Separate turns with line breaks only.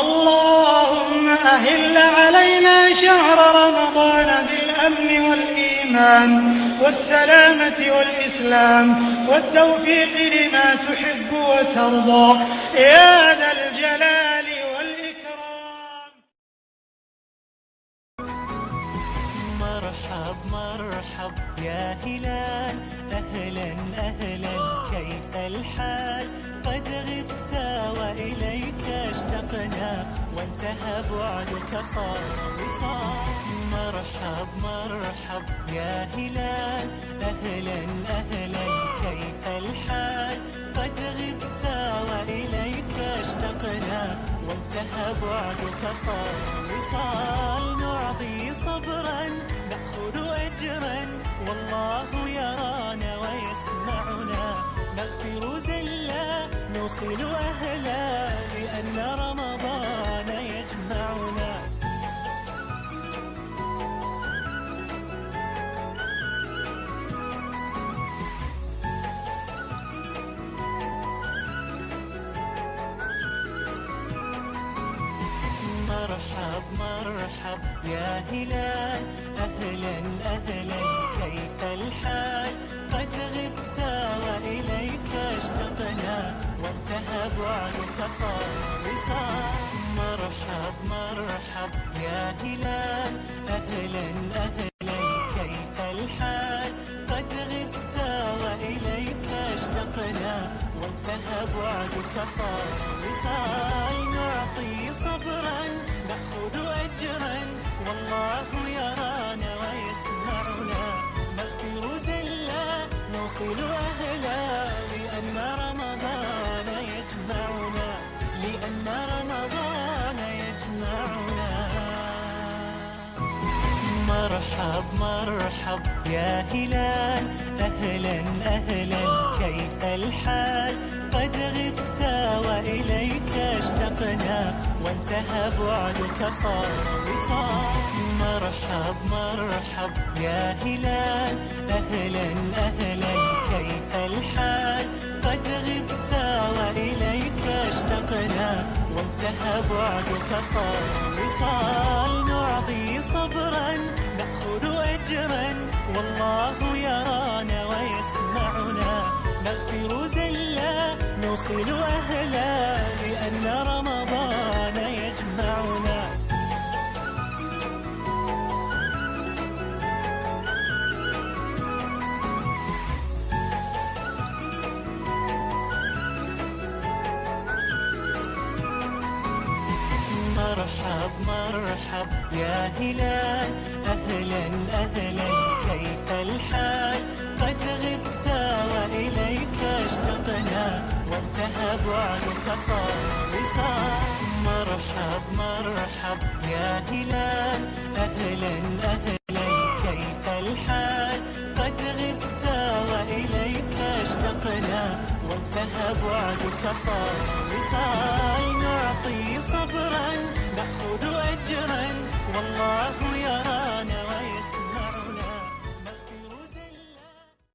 اللهم أهل علينا شهر رمضان بالأمن والإيمان والسلامة والإسلام والتوفيق لما تحب وترضى يا ذا الجلال والإكرام.
مرحب مرحب يا هلال، أهلا أهلا كيف الحال؟ قد غبت وإليك اشتقنا وانتهى بعدك صار وصال. مرحب مرحب يا هلال، أهلا أهلا كيف الحال؟ قد غبت وإليك اشتقنا وانتهى بعدك صار وصال. نعطي صبرا نأخذ أجرا والله يرانا ويسمعنا، نغفر زلا نوصل أهلا لأن رمضان يجمعنا. مرحب مرحب يا هلال، أهلا أهلا كيف الحال؟ قد غبت وإليك اشتقنا وانتهى بعدك صار وصال. مرحب مرحب يا هلال، أهلا أهلا كيف الحال؟ قد غبت وإليك اشتقنا وانتهى بعدك صار وصال. نعطي صبرا نأخذ أجرا والله يرانا ويسمعنا، نغفر زلا نوصل أهلا لأن رمضان يجمعنا، لأن رمضان يجمعنا. مرحب مرحب يا هلال، أهلا أهلا كيف الحال؟ قد غبت وإليك اشتقنا وانتهى بعدك صار وصال. مرحب مرحب يا هلال، أهلا أهلا كيف الحال؟ قد غبت وإليك اشتقنا وانتهى بعدك صار وصال. نعطي صبرا نأخذ أجرا والله يرانا ويسمعنا، نغفر زلا نوصل أهلا لأن رمضان يجمعنا. مرحب مرحب يا هلال، أهلا أهلا كيف الحال؟ قد غبت وإليك اشتقنا وانتهى بعدك صار وصال. مرحب مرحب يا هلال، أهلا أهلا كيف الحال؟ قد غبت وإليك اشتقنا وانتهى بعدك صار وصال.